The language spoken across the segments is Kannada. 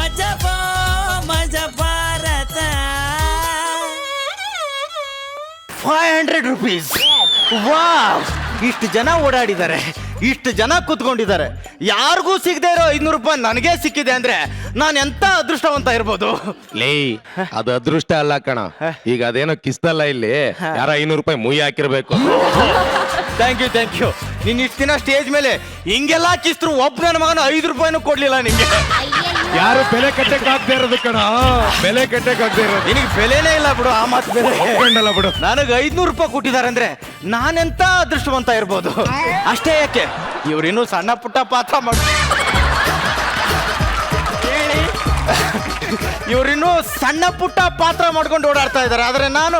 ಮಜಾ ಭಾರತ 500 rupees. ವಾವ್, ಇಷ್ಟು ಜನ ಓಡಾಡಿದ್ದಾರೆ, ಇಷ್ಟು ಜನ ಕೂತ್ಕೊಂಡಿದ್ದಾರೆ, ಯಾರಿಗೂ ಸಿಗದೆ ಇರೋ 500 ರೂಪಾಯಿ ನನಗೆ ಸಿಕ್ಕಿದೆ ಅಂದ್ರೆ ನಾನು ಎಂತ ಅದೃಷ್ಟವಂತ ಇರ್ಬೋದು. ಲೇ ಅದು ಅದೃಷ್ಟ ಅಲ್ಲ ಕಣ, ಈಗ ಅದೇನೋ ಕಿಸ್ತಲ್ಲ ಇಲ್ಲಿ ಯಾರ 500 ರೂಪಾಯಿ ಮುಯಿ ಹಾಕಿರ್ಬೇಕು. Thank you. ನೀನ್ ಇಷ್ಟು ದಿನ ಸ್ಟೇಜ್ ಮೇಲೆ ಹಿಂಗೆಲ್ಲ ಕಿಸ್ತರು ಒಬ್ಬ ನನ್ನ ಮಗನ 5 ರೂಪಾಯಿನೂ ಕೊಡ್ಲಿಲ್ಲ ನಿಂಗೆ. ಯಾರು ಬೆಲೆ ಕಟ್ಟಕ್ ಆಗ್ತಾ ಇರೋದು ಕಣ, ಬೆಲೆ ಕಟ್ಟಕ್ ಆಗ್ತಾ ಇರೋದು. ನಿನಗೆ ಬೆಲೆನೇ ಇಲ್ಲ ಬಿಡು, ಆ ಮಾತು ಬೇರೆ ಒಪ್ಕೊಂಡಲ್ಲ ಬಿಡು. ನನಗೆ 500 ರೂಪಾಯಿ ಕೊಟ್ಟಿದ್ದಾರೆ ಅಂದ್ರೆ ನಾನೆಂತ ಅದೃಷ್ಟವಂತ ಇರ್ಬೋದು. ಅಷ್ಟೇ ಯಾಕೆ, ಇವ್ರಿನ್ನೂ ಸಣ್ಣ ಪುಟ್ಟ ಪಾತ್ರ ಇವ್ರಿನ್ನೂ ಸಣ್ಣ ಪುಟ್ಟ ಪಾತ್ರ ಮಾಡ್ಕೊಂಡು ಓಡಾಡ್ತಾ ಇದ್ದಾರೆ, ಆದ್ರೆ ನಾನು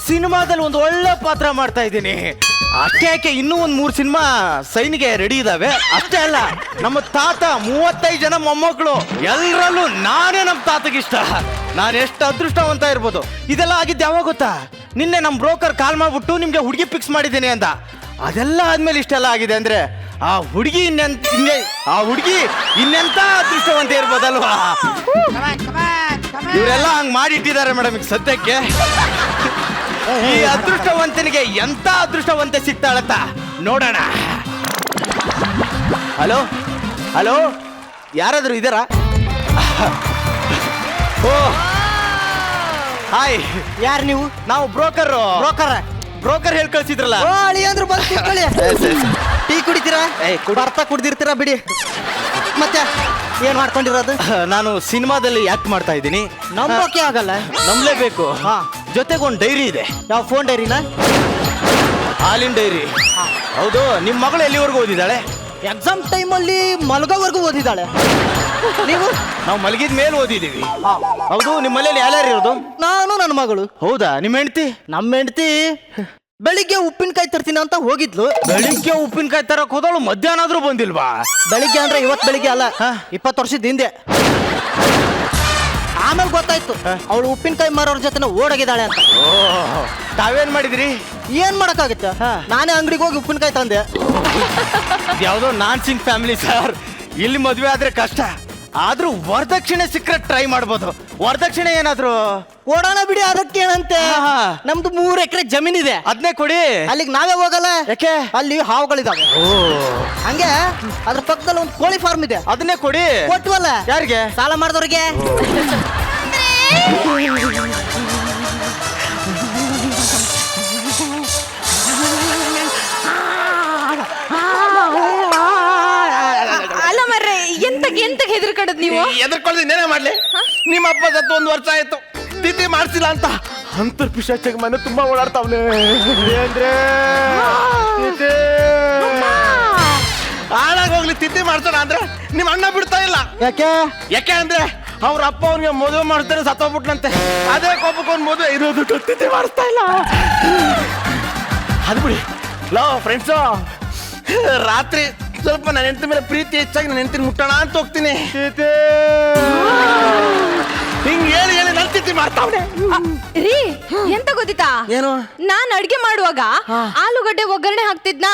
ಸಿನಿಮಾದಲ್ಲಿ ಒಂದು ಒಳ್ಳೆ ಪಾತ್ರ ಮಾಡ್ತಾ ಇದ್ದೀನಿ. ಅಷ್ಟೇ ಯಾಕೆ, ಇನ್ನೂ ಒಂದು 3 ಸಿನಿಮಾ ಸೈನಿಗೆ ರೆಡಿ ಇದಾವೆ. ಅಷ್ಟೇ ಅಲ್ಲ, ನಮ್ಮ ತಾತ 35 ಜನ ಮೊಮ್ಮಕ್ಕಳು, ಎಲ್ಲರಲ್ಲೂ ನಾನೇ ನಮ್ಮ ತಾತಗಿಷ್ಟ. ನಾನು ಎಷ್ಟು ಅದೃಷ್ಟವಂತ ಇರ್ಬೋದು. ಇದೆಲ್ಲ ಆಗಿದ್ದು ಯಾವಾಗ ಗೊತ್ತಾ? ನಿನ್ನೆ ನಮ್ಮ ಬ್ರೋಕರ್ ಕಾಲ್ ಮಾಡ್ಬಿಟ್ಟು ನಿಮ್ಗೆ ಹುಡುಗಿ ಫಿಕ್ಸ್ ಮಾಡಿದ್ದೀನಿ ಅಂದ. ಅದೆಲ್ಲ ಆದ್ಮೇಲೆ ಇಷ್ಟೆಲ್ಲ ಆಗಿದೆ ಅಂದ್ರೆ ಆ ಹುಡುಗಿ ಇನ್ನೆಂತ ಅದೃಷ್ಟವಂತ ಇರ್ಬೋದಲ್ವಾ? ಇವರೆಲ್ಲ ಹಂಗ್ ಮಾಡಿಟ್ಟಿದ್ದಾರೆ ಮೇಡಮ್ ಈಗ ಸದ್ಯಕ್ಕೆ. ಈ ಅದೃಷ್ಟವಂತನಿಗೆ ಎಂತ ಅದೃಷ್ಟವಂತೆ ಸಿಗ್ತಾಳತ್ತ ನೋಡೋಣ. ಹಲೋ, ಯಾರಾದ್ರೂ ಇದಾರ? ಓ ಹಾಯ್, ಯಾರು ನೀವು? ನಾವು ಬ್ರೋಕರ್ ಹೇಳಿ ಕಳ್ಸಿದ್ರಲ್ಲ. ಟೀ ಕುಡಿತೀರಾ? ಬರ್ತಾ ಕುಡ್ದಿರ್ತೀರಾ ಬಿಡಿ. ಮತ್ತೆ ಏನ್ ಮಾಡ್ಕೊಂಡಿರೋದು? ನಾನು ಸಿನಿಮಾದಲ್ಲಿ ಆಕ್ಟ್ ಮಾಡ್ತಾ ಇದ್ದೀನಿ. ನಂಬೋಕೆ ಆಗಲ್ಲ, ನಂಬಲೇಬೇಕು. ಜೊತೆಗೆ ಒಂದು ಡೈರಿ ಇದೆ. ಯಾವ ಫೋನ್ ಡೈರಿನ? ಹಾಲಿನ ಡೈರಿ. ಹೌದು. ನಿಮ್ಮ ಮಗಳು ಎಲ್ಲಿವರೆಗೂ ಓದಿದ್ದಾಳೆ? ಎಕ್ಸಾಮ್ ಟೈಮಲ್ಲಿ ಮಲಗೋವರೆಗೂ ಓದಿದ್ದಾಳೆ. ನೀವು? ನಾವು ಮಲಗಿದ ಮೇಲೆ ಓದಿದ್ದೀವಿ. ಹೌದು. ನಿಮ್ಮ ಮನೇಲಿ ಯಾರ್ಯಾರು ಇರೋದು? ನಾನು, ನನ್ನ ಮಗಳು. ಹೌದಾ? ನಿಮ್ಮ ಹೆಂಡತಿ? ನಮ್ಮ ಹೆಂಡತಿ ಬೆಳಿಗ್ಗೆ ಉಪ್ಪಿನಕಾಯಿ ತರ್ತೀನಿ ಅಂತ ಹೋಗಿದ್ಲು. ಬೆಳಿಗ್ಗೆ ಉಪ್ಪಿನಕಾಯಿ ತರಕ್ ಹೋದವಳು ಮಧ್ಯಾಹ್ನ ಆದ್ರೂ ಬಂದಿಲ್ವಾ? ಬೆಳಿಗ್ಗೆ ಅಂದ್ರೆ ಇವತ್ತು ಬೆಳಿಗ್ಗೆ ಅಲ್ಲ, 20 ವರ್ಷದ ಹಿಂದೆ. ಆಮೇಲೆ ಗೊತ್ತಾಯ್ತು ಅವಳು ಉಪ್ಪಿನಕಾಯಿ ಮಾರೋರ್ ಜೊತೆ ಓಡೋಗಿದ್ದಾಳೆ ಅಂತ. ತಾವೇನ್ ಮಾಡಿದ್ರಿ? ಏನ್ ಮಾಡಕ್ಕಾಗತ್ತ, ನಾನೇ ಅಂಗಡಿಗೆ ಹೋಗಿ ಉಪ್ಪಿನಕಾಯಿ ತಂದೆ. ಯಾವ್ದೋ ನಾನ್ ಸಿಂಗ್ ಫ್ಯಾಮಿಲಿ ಸರ್. ಇಲ್ಲಿ ಮದ್ವೆ ಆದ್ರೆ ಕಷ್ಟ, ಆದ್ರೂ ವರದಕ್ಷಿಣೆ ಸಿಕ್ಕರೆ ಟ್ರೈ ಮಾಡ್ಬೋದು. ವರದಕ್ಷಿಣೆ ಏನಾದ್ರು ಕೊಡೋಣ ಬಿಡಿ, ಅದಕ್ಕೇನಂತೆ. ನಮ್ದು 3 ಎಕರೆ ಜಮೀನಿದೆ, ಅದನ್ನೇ ಕೊಡಿ. ಅಲ್ಲಿಗೆ ನಾವೇ ಹೋಗಲ್ಲ. ಯಾಕೆ? ಅಲ್ಲಿ ಹಾವುಗಳಿದಾವೆ. ಹಂಗೆ ಅದ್ರ ಪಕ್ಕದಲ್ಲಿ ಒಂದು ಕೋಳಿ ಫಾರ್ಮ್ ಇದೆ, ಅದನ್ನೇ ಕೊಡಿ. ಕೊಟ್ವಲ್ಲ. ಯಾರಿಗೆ? ಸಾಲ ಮಾಡಿದವ್ರಿಗೆ. ಎಂತ ಹೆದರ್ಕಡದ್ ನೀವು? ಎದರ್ಕೊಳ್ಳೇನೇ ಮಾಡ್ಲಿ? ನಿಮ್ಮ ಅಪ್ಪ ಸತ್ತು 1 ವರ್ಷ ಆಯ್ತು, ತಿಥಿ ಮಾಡ್ಸಿಲ್ಲ ಅಂತ ಅಂತರ್ಪಿಶಾಚಿಗೆ ಮನೆ ತುಂಬಾ ಓಡಾಡ್ತಾವ್ನೆ. ಅಂದ್ರೆ ಹಾಳಾಗೋಗ್ಲಿ, ತಿಥಿ ಮಾಡ್ಸೋಣ ಅಂದ್ರೆ ನಿಮ್ಮ ಅಣ್ಣ ಬಿಡ್ತಾ ಇಲ್ಲ. ಯಾಕೆ ಅಂದ್ರೆ ಅವ್ರ ಅಪ್ಪ ಅವ್ನಿಗೆ ಮದುವೆ ಮಾಡ್ತಾರೆ, ಸತ್ತೋಗ್ಬಿಟ್ನಂತೆ. ಅದೇ ಕೋಪಕ್ಕೊಂದು ಮದುವೆ ಇರೋದು, ತಿಥಿ ಮಾಡಿಸ್ತಾ ಇಲ್ಲ. ಅದು ಬಿಡಿ. ಲೋ ಫ್ರೆಂಡ್ಸು, ರಾತ್ರಿ ಸ್ವಲ್ಪ ನನ್ನ ಹೆಂಡತಿ ಮೇಲೆ ಪ್ರೀತಿ ಹೆಚ್ಚಾಗಿ ನನ್ನ ಹೆಂಡತಿನ ಮುಟ್ಟೋಣ ಅಂತ ಹೋಗ್ತೀನಿ. ಹಿಂಗ್ ಹೇಳಿ ನನ್ನ ತಿಥಿ ಮಾಡ್ತಾವ್ನೆ. ರೀ, ಎಂತ ಗೊತ್ತಿತ್ತಾ? ಏನು? ನಾನ್ ಅಡ್ಗೆ ಮಾಡುವಾಗ ಆಲೂಗಡ್ಡೆ ಒಗ್ಗರಣೆ ಹಾಕ್ತಿದ್ನ,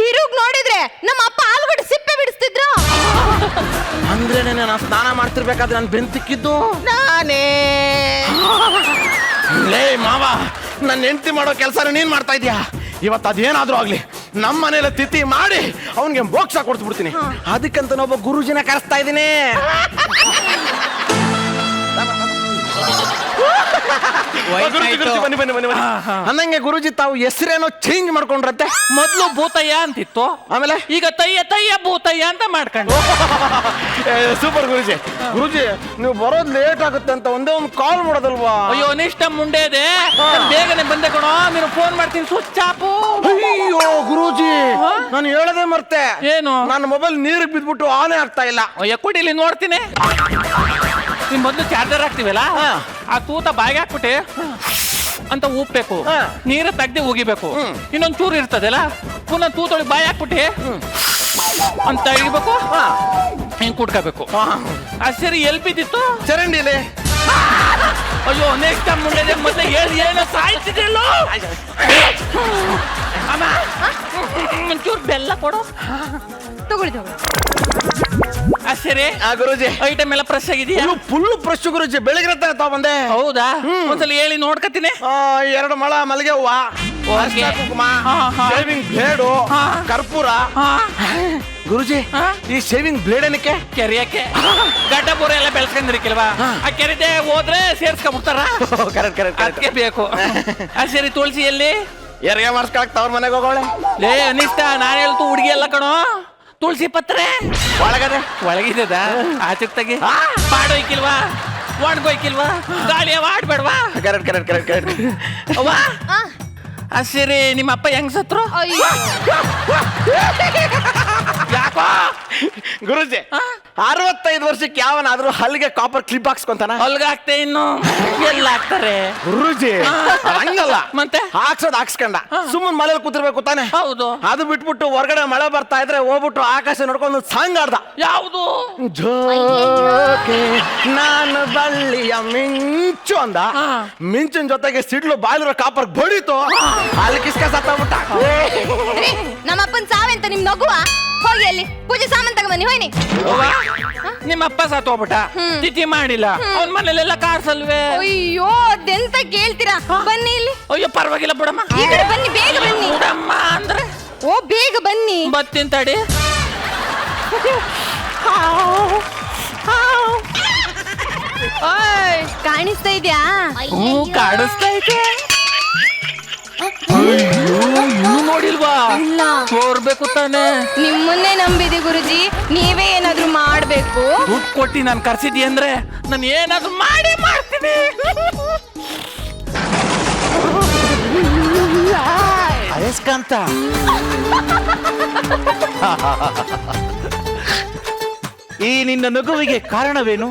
ತಿರುಗ್ ನೋಡಿದ್ರೆ ನಮ್ಮ ಅಪ್ಪ ಆಲೂಗಡ್ಡೆ ಸಿಪ್ಪೆ ಬಿಡಿಸ್ತಿದ್ರು. ಅಂದ್ರೆ ನಾನು ಸ್ನಾನ ಮಾಡ್ತಿರ್ಬೇಕಾದ್ರೆ ನಾನು ಬೆಂತಿಕ್ಕಿದ್ದು ನಾನೇ. ಲೇ ಮಾವ, ನನ್ನ ಹೆಂಡತಿ ಮಾಡೋ ಕೆಲಸ ನೀನ್ ಮಾಡ್ತಾ ಇದೀಯಾ. ಇವತ್ತು ಅದೇನಾದ್ರೂ ಆಗ್ಲಿ, ನಮ್ಮ ಮನೇಲಿ ತಿಥಿ ಮಾಡಿ ಅವನಿಗೆ ಮೋಕ್ಷ ಕೊಡ್ಸ್ಬಿಡ್ತೀನಿ. ಅದಕ್ಕಂತ ಒಬ್ಬ ಗುರುಜಿನ ಕರೆಸ್ತಾ ಇದ್ದೀನಿ. ಬನ್ನಿ. ಅನ್ನಂಗೆ ಗುರುಜಿ ತಾವು ಹೆಸರೇನೋ ಚೇಂಜ್ ಮಾಡ್ಕೊಂಡ್ರಂತೆ. ಮೊದ್ಲು ಭೂತಯ್ಯ ಅಂತಿತ್ತು, ಆಮೇಲೆ ಈಗ ತಯ್ಯ ಭೂತಯ್ಯ ಅಂತ ಮಾಡ್ಕೊಂಡು. ಸೂಪರ್ ಗುರುಜಿ. ನೀವು ಬರೋದ್ ಲೇಟ್ ಆಗುತ್ತೆ ಅಂತ ಒಂದೇ ಒಂದು ಕಾಲ್ ಮಾಡೋದಲ್ವಾ? ಅಯ್ಯೋ ನಿಷ್ಠ ಮುಂಡೆ ಇದೆ, ಬೇಗನೆ ಬಂದೆ ಕಣೋ. ನೀನು ಫೋನ್ ಮಾಡ್ತೀನಿ, ಸ್ವಿಚ್ ಆಫ್. ಅಯ್ಯೋ ಗುರುಜಿ, ನಾನು ಹೇಳದೆ ಮರ್ತೆ. ಏನು? ನನ್ನ ಮೊಬೈಲ್ ನೀರಿಗೆ ಬಿದ್ಬಿಟ್ಟು ಆನೇ ಆಗ್ತಾ ಇಲ್ಲ. ಅಯ್ಯ ಕೊಡಿಲಿ ನೋಡ್ತೀನಿ. ನೀನ್ ಮೊದ್ಲು ಚಾರ್ಜರ್ ಹಾಕ್ತಿವಲ್ಲ, ಆ ತೂತ ಬಾಯಿಗೆ ಹಾಕ್ಬಿಟ್ಟೆ ಅಂತ ಉಪ್ಬೇಕು, ನೀರ ತೆಗ್ದೆ ಉಗಿಬೇಕು. ಇನ್ನೊಂದ್ ಚೂರು ಇರ್ತದಲ್ಲ, ಪುನಃ ತೂತೊಳಗೆ ಬಾಯಿ ಹಾಕ್ಬಿಟ್ಟೆ ಅಂತ ಇಡ್ಬೇಕು, ಹಿಂಗ್ ಕುಟ್ಕೋಬೇಕು. ಸರಿ ಎಲ್ ಬಿದ್ದಿತ್ತು? ಚರಂಡಿಲಿ. ಅಯ್ಯೋ ನೆಕ್ಸ್ಟ್ ಟೈಮ್ ಮುಂದೆ ಮತ್ತೆ ಹೇಳಿ ಏನೋ ಸಾಯ್ತಿದ್ದಿಲ್ಲ. ಅಮ್ಮ ಒಂಚೂರು ಬೆಲ್ಲ ಕೊಡು. ತಗೊಳ್ಳಿ. ಸರಿ ಗುರುಜಿ ಐಟಮ್ ಎಲ್ಲ ಫ್ರೆಶ್ ಆಗಿದೆಯಾ? ಫುಲ್ ಫ್ರೆಶ್ ಗುರುಜಿ, ಬೆಳಗ್ಗೆ ತಗೊಂಬಂದೆ. ಹೌದಾ? ಒಂದ್ಸಲ ಹೇಳಿ ನೋಡ್ಕತೀನಿ. 2 ಮೊಳ ಮಲ್ಲಿಗೆ ಹೂವ, ಓಕೆ. ಕುಂಕುಮ, ಹಾ, ಹಾ. ಶೇವಿಂಗ್ ಬ್ಲೇಡು, ಹಾ. ಕರ್ಪೂರ. ಹಾ. ಗುರುಜಿ, ಹಾ? ಈ ಶೇವಿಂಗ್ ಬ್ಲೇಡ್ ಏನಕ್ಕೆ? ಕೆರೆಯಕ್ಕೆ ಗಡ್ಡ ಪೂರ ಎಲ್ಲ ಬೆಳ್ಸ್ಕೊಂಡಿರ್ಕಿಲ್ವಾ? ಆ ಕೆರೆದೆ ಹೋದ್ರೆ ಸೇರ್ಸ್ಕೊಂಡ್ಬಿಡ್ತಾರ, ಕರೆಕ್ಟ್ ಕರೆಕ್ಟ್ ಅದಕ್ಕೆ ಬೇಕು. ಸರಿ, ತುಳಸಿ ಎಲ್ಲಿ? ಯಾರಿಗೆ ಮಾಡಿಸ್ಕೊಳಕ್ ತವ್ರ ಮನೆಗೆ ಹೋಗೋಳೆ. ಲೇ ಅನಿಷ್ಟ, ನಾನು ಹೇಳ್ತು ಹುಡುಗಿ ಎಲ್ಲ ಕಣೋ. ತುಳಸಿ ಪತ್ರೆ ಒಳಗಡೆ ಒಳಗಿದ್ದದ, ಆಚೆ ತೆಗಿ. ಪಾಡೋಯ್ಕಿಲ್ವಾ? ಒಣಗೋಯ್ಕಿಲ್ವಾ? ಗಾಳಿ ಆಡ್ಬೇಡ್ವಾ? Correct correct correct correct. ಅವ್ವ ಸರಿ, ನಿಮ್ಮ ಅಪ್ಪ ಹೆಂಗ್ ಸತ್ರು? ಅಯ್ಯೋ ಯಾಕೋ? ಗುರುಜಿ, 65 ವರ್ಷಕ್ಕೆ ಯಾವನಾದ್ರೂ ಹಲ್ಲಿಗೆ ಕಾಪರ್ ಕ್ಲಿಪ್ ಹಾಕ್ಸ್ಕೊಂತಾನ? ಹೊಲ್ಗಾಕ್ತೆ ಇನ್ನು ಎಲ್ಲ ಹಾಕ್ತಾರೆ ಗುರುಜಿ, ಹಂಗಲ್ಲ. ಮತ್ತೆ ಹಾಕ್ಸ್ಕೊಂಡ ಸುಮ್ಮನೆ ಮನೇಲಿ ಕೂತಿರ್ಬೇಕು ತಾನೆ. ಹೌದು. ಅದು ಬಿಟ್ಬಿಟ್ಟು ಹೊರಗಡೆ ಮಳೆ ಬರ್ತಾ ಇದ್ರೆ ಹೋಗ್ಬಿಟ್ಟು ಆಕಾಶ ನೋಡ್ಕೊಂಡು ಸಾಂಗ್ ಆಡ್ದ. ಯಾವುದು? ಜೋಕೆ ನಾನು ಬಳ್ಳಿಯ ಮಿಂಚು ಅಂದ. ಹಾ. ಮಿಂಚಿನ ಜೊತೆಗೆ ಸಿಡ್ಲು ಬಾಲಿರೋ ಕಾಪರ್ ಬಡಿತು. ಅಲ್ಲಿ ಕಿಸ್ಕ ಸತ್ತಬಿಟ್ಟ. ರೀ, ನಮ್ಮಪ್ಪನ್ ಸಾವೆಂತ ನಿಮ್ ನಗುವ? ಹೋಗಿ ಅಲ್ಲಿ ಪೂಜೆ ಸಾಮಾನ್ ತಗೊಂಬನ್ನಿ, ಹೋಯ್ನಿ. ನಿಮ್ಮ ಅಪ್ಪ ಸತ್ತೋಗ್ಬಿಟ್ಟ, ತಿಥಿ ಮಾಡಿಲ್ಲ, ಅವನ ಮನೇಲೆಲ್ಲ ಕಾರ್ಸಲ್ವೇ? ಅಯ್ಯೋ, ಅದೆಂತ ಕೇಳ್ತೀರಾ? ಬನ್ನಿ ಇಲ್ಲಿ. ಅಯ್ಯೋ ಪರವಾಗಿಲ್ಲ ಬಿಡಮ್ಮ. ಈ ಕಡೆ ಬನ್ನಿ, ಬೇಗ ಬನ್ನಿ. ಬಿಡಮ್ಮ ಅಂದ್ರೆ ಓ, ಬೇಗ ಬನ್ನಿ. ಬತ್ತೀನಿ ತಡಿ. ಓಯ್, ಕಾಣಿಸ್ತಾ ಇದ್ಯಾ? ಕಾಣಿಸ್ತಾ ಐತೆ. ಇನ್ನೂ ನೋಡಿಲ್ವಾ? ಇಲ್ಲ. ತೋರ್ಬೇಕು ತಾನೆ. ನಿಮ್ಮನ್ನೇ ನಂಬಿದಿ ಗುರುಜಿ, ನೀವೇ ಏನಾದ್ರೂ ಮಾಡ್ಬೇಕು. ದುಡ್ಡು ಕೊಟ್ಟಿ ನಾನು ಕರ್ಸಿದ್ದಿ ಅಂದ್ರೆ ನಾನು ಏನಾದ್ರೂ ಮಾಡೇ ಮಾಡ್ತೀನಿ. ಅಯಸ್ಕಾಂತ, ಈ ನಿನ್ನ ನಗುವಿಗೆ ಕಾರಣವೇನು?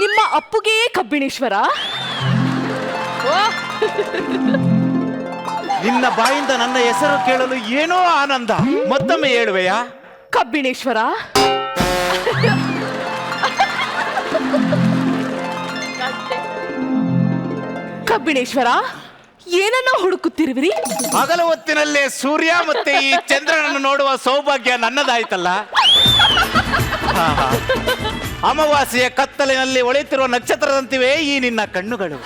ನಿಮ್ಮ ಅಪ್ಪುಗೆ ಕಬ್ಬಿಣೇಶ್ವರ. ನಿನ್ನ ಬಾಯಿಂದ ನನ್ನ ಹೆಸರು ಕೇಳಲು ಏನೋ ಆನಂದ. ಮತ್ತೊಮ್ಮೆ ಹೇಳುವೆಯಾ? ಕಬ್ಬಿಣೇಶ್ವರ. ಕಬ್ಬಿಣೇಶ್ವರ, ಏನನ್ನ ಹುಡುಕುತ್ತಿರುವಿರಿ? ಹಗಲ ಹೊತ್ತಿನಲ್ಲೇ ಸೂರ್ಯ ಮತ್ತೆ ಈ ಚಂದ್ರನನ್ನು ನೋಡುವ ಸೌಭಾಗ್ಯ ನನ್ನದಾಯ್ತಲ್ಲ. ಅಮಾವಾಸ್ಯೆಯ ಕತ್ತಲಿನಲ್ಲಿ ಒಳೆಯುತ್ತಿರುವ ನಕ್ಷತ್ರದಂತಿವೆ ಈ ನಿನ್ನ ಕಣ್ಣುಗಳು.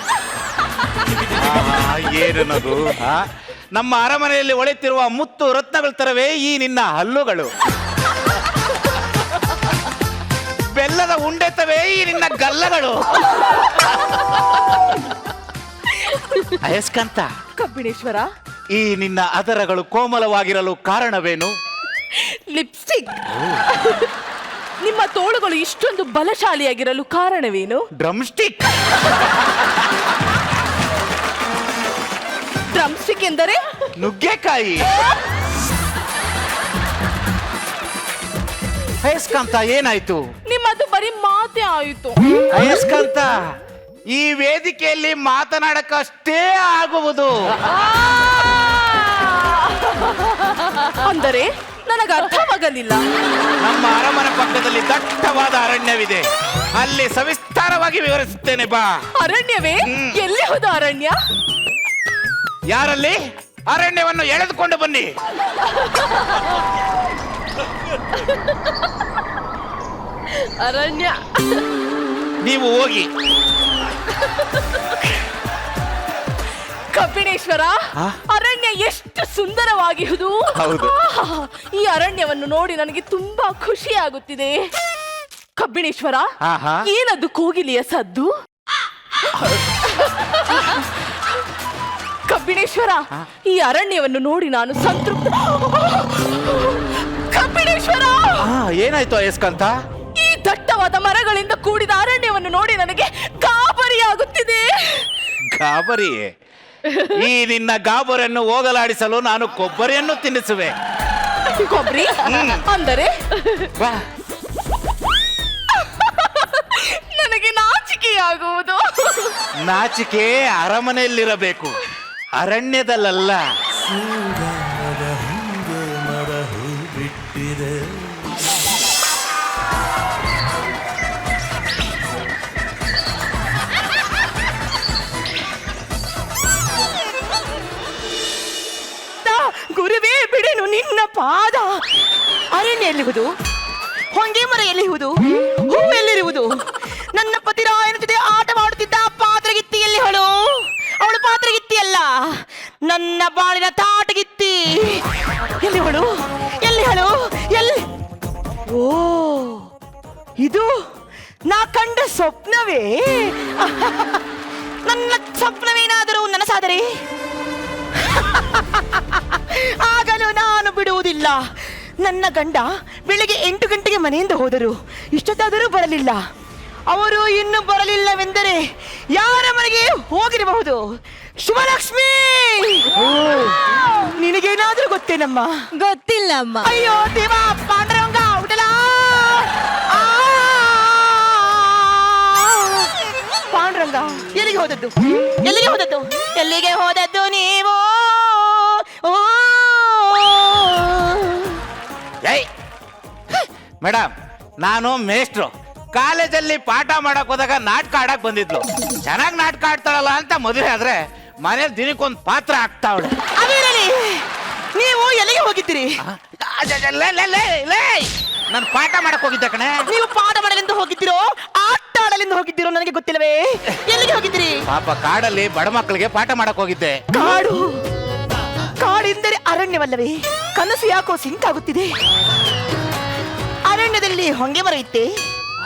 ಏನು ನಗು! ನಮ್ಮ ಅರಮನೆಯಲ್ಲಿ ಒಳೆಯುತ್ತಿರುವ ಮುತ್ತು ರತ್ನಗಳ ತರವೇ ಈ ನಿನ್ನ ಹಲ್ಲುಗಳು. ಬೆಲ್ಲದ ಉಂಡೆತವೇ ಈ ನಿನ್ನ ಗಲ್ಲಗಳು. ಅಯಸ್ಕಾಂತ, ಕಬ್ಬಿಣೇಶ್ವರ, ಈ ನಿನ್ನ ಅದರಗಳು ಕೋಮಲವಾಗಿರಲು ಕಾರಣವೇನು? ಲಿಪ್ಸ್ಟಿಕ್. ನಿಮ್ಮ ತೋಳುಗಳು ಇಷ್ಟೊಂದು ಬಲಶಾಲಿಯಾಗಿರಲು ಕಾರಣವೇನು? Drum stick. ಡ್ರಮ್ ಸ್ಟಿಕ್ ಎಂದರೆ ನುಗ್ಗೆಕಾಯಿ. ಅಯಸ್ಕಾಂತ, ಏನಾಯ್ತು? ನಿಮ್ಮದು ಬರೀ ಮಾತೇ ಆಯಿತು. ಅಯಸ್ಕಾಂತ, ಈ ವೇದಿಕೆಯಲ್ಲಿ ಮಾತನಾಡಕ್ಕಷ್ಟೇ ಆಗುವುದು. ಅಂದರೆ ನನಗೆ ಅರ್ಥವಾಗಲಿಲ್ಲ. ನಮ್ಮ ಅರಮನೆ ಪಕ್ಕದಲ್ಲಿ ದಟ್ಟವಾದ ಅರಣ್ಯವಿದೆ, ಅಲ್ಲಿ ಸವಿಸ್ತಾರವಾಗಿ ವಿವರಿಸುತ್ತೇನೆ ಬಾ. ಅರಣ್ಯವೇ? ಎಲ್ಲಿ ಹೋದ ಅರಣ್ಯ? ಯಾರಲ್ಲಿ? ಅರಣ್ಯವನ್ನು ಎಳೆದುಕೊಂಡು ಬನ್ನಿ. ಅರಣ್ಯ. ನೀವು ಹೋಗಿ. ಕಬ್ಬಿಣೇಶ್ವರ, ಅರಣ್ಯ ಎಷ್ಟು ಸುಂದರವಾಗಿರುವುದು. ಹೌದು. ಈ ಅರಣ್ಯವನ್ನು ನೋಡಿ ನನಗೆ ತುಂಬಾ ಖುಷಿ ಆಗುತ್ತಿದೆ. ಕಬ್ಬಿಣೇಶ್ವರ, ಏನದು ಕೋಗಿಲೆಯ ಸದ್ದು? ಕಬ್ಬಿಣೇಶ್ವರ, ಈ ಅರಣ್ಯವನ್ನು ನೋಡಿ ನಾನು ಸಂತೃಪ್ತ. ಕಬ್ಬಿಣೇಶ್ವರ, ಏನಾಯ್ತು ಅಯಸ್ಕಾಂತ? ಈ ದಟ್ಟವಾದ ಮರಗಳಿಂದ ಕೂಡಿದ ಅರಣ್ಯವನ್ನು ನೋಡಿ ನನಗೆ ಗಾಬರಿಯಾಗುತ್ತಿದೆ. ಗಾಬರಿ? ಈ ನಿನ್ನ ಗಾಬರಿಯನ್ನು ಹೋಗಲಾಡಿಸಲು ನಾನು ಕೊಬ್ಬರಿಯನ್ನು ತಿನ್ನಿಸುವೆ. ಕೊಬ್ಬರಿ ಅಂದರೆ? ನನಗೆ ನಾಚಿಕೆಯಾಗುವುದು. ನಾಚಿಕೆ ಅರಮನೆಯಲ್ಲಿರಬೇಕು, ಅರಣ್ಯದಲ್ಲ. ಗುರುವೇ, ಬಿಡೆನು ನಿನ್ನ ಪಾದ. ಅರಣ್ಯ ಎಲ್ಲಿರುವುದು? ಹೊಂಗೆ ಮರ ಎಲ್ಲಿರುವುದು? ಹೂ ಎಲ್ಲಿರುವುದು? ನನ್ನ ಪತಿರಾಯನ ಜೊತೆ ಆಟವಾಡುತ್ತಿದ್ದ ಪಾತ್ರಗಿತ್ತಿ ಎಲ್ಲಿ ಅವಳು? ಅವಳು ಪಾತ್ರಗಿತ್ತಿ ಅಲ್ಲ, ನನ್ನ ಬಾಳಿನ ತಾಟಗಿತ್ತಿ. ಎಲ್ಲಿ ಅವಳು? ಎಲ್ಲಿ ಅವಳು? ಎಲ್ಲಿ? ಓ, ಇದು ನಾ ಕಂಡ ಸ್ವಪ್ನವೇ? ನನ್ನ ಸ್ವಪ್ನವೇನಾದರೂ ನನಸಾದರೆ ಆಗಲೂ ನಾನು ಬಿಡುವುದಿಲ್ಲ. ನನ್ನ ಗಂಡ ಬೆಳಿಗ್ಗೆ 8 ಗಂಟೆಗೆ ಮನೆಯಿಂದ ಹೋದರು, ಇಷ್ಟೊತ್ತಾದರೂ ಬರಲಿಲ್ಲ. ಅವರು ಇನ್ನು ಬರಲಿಲ್ಲವೆಂದರೆ ಯಾರ ಮನೆಗೆ ಹೋಗಿರಬಹುದು? ಶುಭಲಕ್ಷ್ಮಿ, ನಿನಗೇನಾದ್ರೂ ಗೊತ್ತೇನಮ್ಮ? ಗೊತ್ತಿಲ್ಲ ಅಮ್ಮ. ಅಯ್ಯೋ ದೇವ, ಪಾಂಡುರಂಗ ಔಟಲ. ಪಾಂಡುರಂಗ ಎಲ್ಲಿಗೆ ಹೋದದ್ದು? ಎಲ್ಲಿಗೆ ಹೋದದ್ದು? ಎಲ್ಲಿಗೆ ಹೋದದ್ದು ನೀವು? ಓ ಮೇಡಮ್, ನಾನು ಮೇಷ್ಟ್ರು. ಕಾಲೇಜಲ್ಲಿ ಪಾಠ ಮಾಡಕ್ ಹೋದಾಗ ನಾಟಕ ಆಡಕ್ ಬಂದಿದ್ಲು. ಚೆನ್ನಾಗಿ ನಾಟಕ ಆಡ್ತಾಳಲ್ಲ ಅಂತ ಮದುವೆ ಆದ್ರೆ ಮನೇಲಿ ದಿನಕ್ಕೊಂದು ಪಾತ್ರ ಆಗ್ತಾವಳೆ. ಅದಿರಲಿ, ನೀವು ಎಲ್ಲಿಗೆ ಹೋಗಿದ್ದೀರಿ? ನಾನು ಪಾಠ ಮಾಡಕ್ ಹೋಗಿದ್ದೆ ಕಣೆ. ನೀವು ಪಾಠ ಮಾಡಲೆಂದು ಹೋಗಿದ್ದೀರೋ ಆಟ ಆಡಲೆಂದು ಹೋಗಿದ್ದೀರೋ ನನಗೆ ಗೊತ್ತಿಲ್ಲವೇ. ಎಲ್ಲಿಗೆ ಹೋಗಿದ್ದೀರಿ? ಪಾಪ ಕಾಡಲ್ಲಿ ಬಡ ಮಕ್ಕಳಿಗೆ ಪಾಠ ಮಾಡಕ್ ಹೋಗಿದ್ದೆ. ಕಾಡು ಕಾಡೆಂದರೆ ಅರಣ್ಯವಲ್ಲವೇ? ಕನಸು ಯಾಕೋ ಸಿಂಕ್ ಆಗುತ್ತಿದೆ. ಅರಣ್ಯದಲ್ಲಿ ಹೊಂಗೆ ಮರ ಇತ್ತೆ.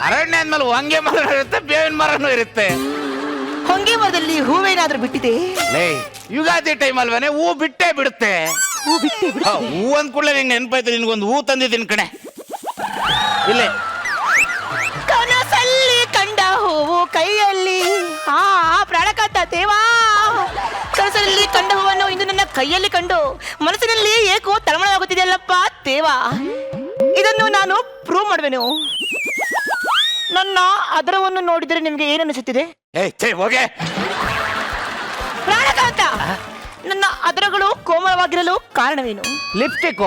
ಅರಣ್ಯ ಅಂದ್ಮೇಲೆ ಹೊಂಗೆ ಮರ ಇರುತ್ತೆ, ಬೇವಿನ ಮರನೂ ಇರುತ್ತೆ. ಹೊಂಗೆ ಮರದಲ್ಲಿ ಹೂವೇನಾದ್ರೂ ಬಿಟ್ಟಿದೆ? ಲೇ, ಯುಗಾದಿ ಟೈಮ್ ಅಲ್ವೇನೆ, ಹೂ ಬಿಟ್ಟೇ ಬಿಡುತ್ತೆ. ಹೂ ಬಿಟ್ಟೆ ಬಿಡುತ್ತದೆ. ಹೂ ಅಂದ್ ಕೂಡಲೇ ನಿಂಗೆ ನೆನಪಾಯ್ತು, ನಿನ್ಗೊಂದು ಹೂ ತಂದಿದ್ದೀನಿ ಕಣೆ. ಇಲ್ಲೇ ಕನಸಲ್ಲಿ ಕಂಡ ಹೂವು ಕೈಯಲ್ಲಿ. ಪ್ರಾಣಕಾಂತ ದೇವಾ, ಕನಸಲ್ಲಿ ಕಂಡ ಹೂವನ್ನು ಇಂದು ನನ್ನ ಕೈಯಲ್ಲಿ ಕಂಡು ಮನಸ್ಸಿನಲ್ಲಿ ಏಕೋ ತಳಮಳವಾಗುತ್ತಿದೆಯಲ್ಲಪ್ಪ ದೇವಾ. ಇದನ್ನು ನಾನು ಪ್ರೂವ್ ಮಾಡುವೆನು. ನನ್ನ ಅದರವನ್ನು ನೋಡಿದರೆ ನಿಮಗೆ ಏನನ್ನಿಸುತ್ತಿದೆ? ಹೋಗೆ ಪ್ರಾಣಕಾಂತ, ನನ್ನ ಅದರಗಳು ಕೋಮಲವಾಗಿರಲು ಕಾರಣವೇನು? ಲಿಪ್ಸ್ಟಿಕ್.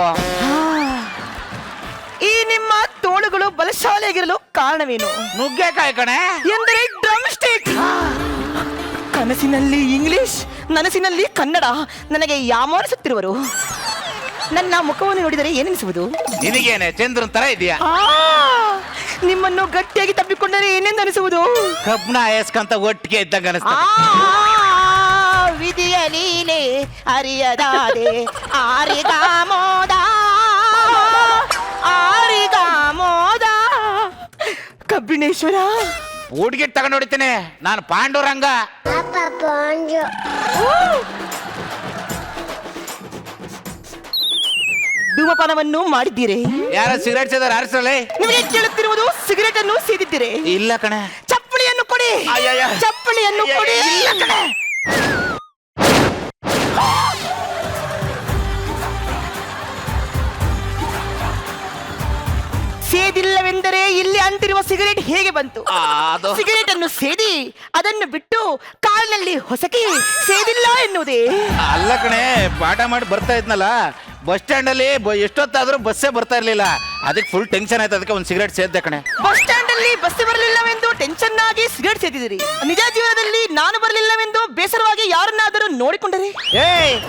ಈ ನಿಮ್ಮ ತೋಳುಗಳು ಬಲಶಾಲಿಯಾಗಿರಲು ಕಾರಣವೇನು? ನುಗ್ಗೆಕಾಯಿ ಕಣೆ. ಎಂದರೆ ಡ್ರಮ್ ಸ್ಟಿಕ್. ಕನಸಿನಲ್ಲಿ ಇಂಗ್ಲಿಷ್, ನನಸಿನಲ್ಲಿ ಕನ್ನಡ ನನಗೆ ಯಾಮಾರಿಸುತ್ತಿರುವರು. ನನ್ನ ಮುಖವನ್ನು ನೋಡಿದರೆ ಏನೆನಿಸುವುದು? ನಿನಗೇನೆ ಚಂದ್ರನ್ ತರ ಇದೆಯಾ? ನಿಮ್ಮನ್ನು ಗಟ್ಟಿಯಾಗಿ ತಪ್ಪಿಕೊಂಡರೆ ಏನೆಂದು ಅನಿಸುವುದು? ಕಬ್ಣ ಎಸ್ಕಂತ ಒಟ್ಟಿಗೆ ಇದ್ದಂಗ ಅನಿಸ್ತ. ವಿಧಿಯ ಲೀಲೆ ಅರಿಯದಾದೆ ಆರಿಗಾಮೋದ ಆರಿಗಾಮೋದ. ಕಬ್ಬಿಣೇಶ್ವರ, ಊಟ್ಗಿಟ್ ತಗೊಂಡು ಹೊಡಿತೇನೆ. ನಾನು ಪಾಂಡುರಂಗ. ಧೂಮಪಾನವನ್ನು ಮಾಡಿದ್ದೀರಿ? ಯಾರ ಸಿಗರೇಟ್ ಸೇದಾರ ಆರಿಸಲೇ? ನಿಮಗೆ ಕೇಳುತ್ತಿರುವುದು ಸಿಗರೇಟ್ ಅನ್ನು ಸೇದಿದ್ದೀರಿ? ಇಲ್ಲ ಕಣೆ. ಚಪ್ಪಲಿಯನ್ನು ಕೊಡಿ. ಚಪ್ಪಲಿಯನ್ನು ಕೊಡಿ. ಇಲ್ಲ ಕಣೆ. ಸೇದಿಲ್ಲವೆಂದರೆ ಇಲ್ಲಿ ಅಂತಿರುವ ಸಿಗರೇಟ್ ಹೇಗೆ ಬಂತು? ಅದು ಸಿಗರೇಟ್ ಅನ್ನು ಸೇದಿ ಅದನ್ನು ಬಿಟ್ಟು ಕಾಲಿನಲ್ಲಿ ಹೊಸಕಿ ಸೇದಿಲ್ಲ ಎನ್ನುವುದೇ? ಅಲ್ಲ ಕಣೆ, ಪಾಠ ಮಾಡಿ ಬರ್ತಾ ಇದ್ನಲ್ಲ, ಬಸ್ ಸ್ಟ್ಯಾಂಡ್ ಅಲ್ಲಿ ಎಷ್ಟೊತ್ತಾದ್ರೂ ಬಸ್ಸೇ ಬರ್ತಾ ಇರ್ಲಿಲ್ಲ. ಅದಕ್ಕೆ ಫುಲ್ ಟೆನ್ಷನ್ ಆಯ್ತು, ಅದಕ್ಕೆ ಒಂದು ಸಿಗರೇಟ್ ಸೇದ್ದೆ ಕಣೆ. ಬಸ್ ಸ್ಟ್ಯಾಂಡ್ ಅಲ್ಲಿ ಬಸ್ ಬರಲಿಲ್ಲವೆಂದು ಟೆನ್ಷನ್ ಆಗಿ ಸಿಗರೇಟ್ ಸೇದಿದಿರಿ. ನಿಜ ಜೀವನದಲ್ಲಿ ನಾನು ಬರಲಿಲ್ಲವೆಂದು ಬೇಸರವಾಗಿ ಯಾರನ್ನಾದರೂ ನೋಡಿಕೊಂಡರೆ?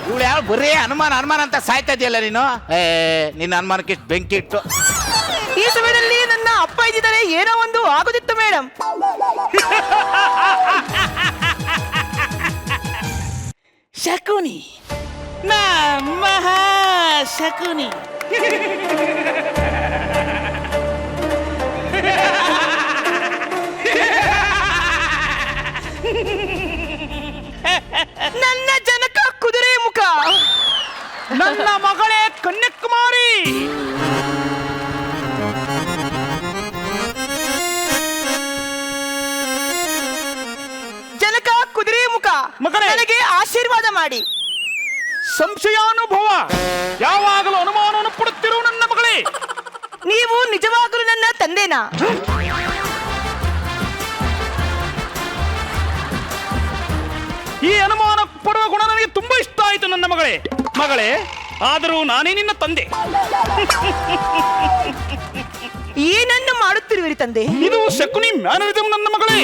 ಇವಳು ಯಾವ ಬರೀ ಅನುಮಾನ ಅನುಮಾನ ಅಂತ ಸಾಯ್ತಾ ಇದೆಯಲ್ಲ ನೀನು. ನಿನ್ನ ಅನುಮಾನಕ್ಕೆ ಇಷ್ಟು ಬೆಂಕಿ ಇಟ್ಟು. ಈ ಸಮಯದಲ್ಲಿ ನನ್ನ ಅಪ್ಪ ಇದ್ದಿದ್ದರೆ ಏನೋ ಒಂದು ಆಗುತ್ತಿತ್ತು ಮೇಡಮ್. ಶಕುನಿ, ನಾ ಮಹಾ ಶಕುನಿ. ನನ್ನ ಜನಕ ಕುದುರೆ ಮುಖ, ನನ್ನ ಮಗಳೇ ಕನ್ಯಾಕುಮಾರಿ. ಜನಕ ಕುದುರೆ ಮುಖ, ನನಗೆ ಆಶೀರ್ವಾದ ಮಾಡಿ. ಸಂಶಯಾನುಭವ, ಯಾವಾಗಲೂ ಅನುಮಾನವನ್ನು ಪಡುತ್ತಿರುವ ನನ್ನ ಮಗಳೇ. ನೀವು ನಿಜವಾಗಲೂ ನನ್ನ ತಂದೆನಾ? ಈ ಅನುಮಾನ ಪಡುವ ಗುಣ ನನಗೆ ತುಂಬಾ ಇಷ್ಟ ಆಯಿತು ನನ್ನ ಮಗಳೇ. ಮಗಳೇ, ಆದರೂ ನಾನೇ ನಿನ್ನ ತಂದೆ. ಏನನ್ನು ಮಾಡುತ್ತಿರುವಿರಿ ತಂದೆ? ಇದು ಶಕುನಿ ಮ್ಯಾನರಿಸಂ ನನ್ನ ಮಗಳೇ.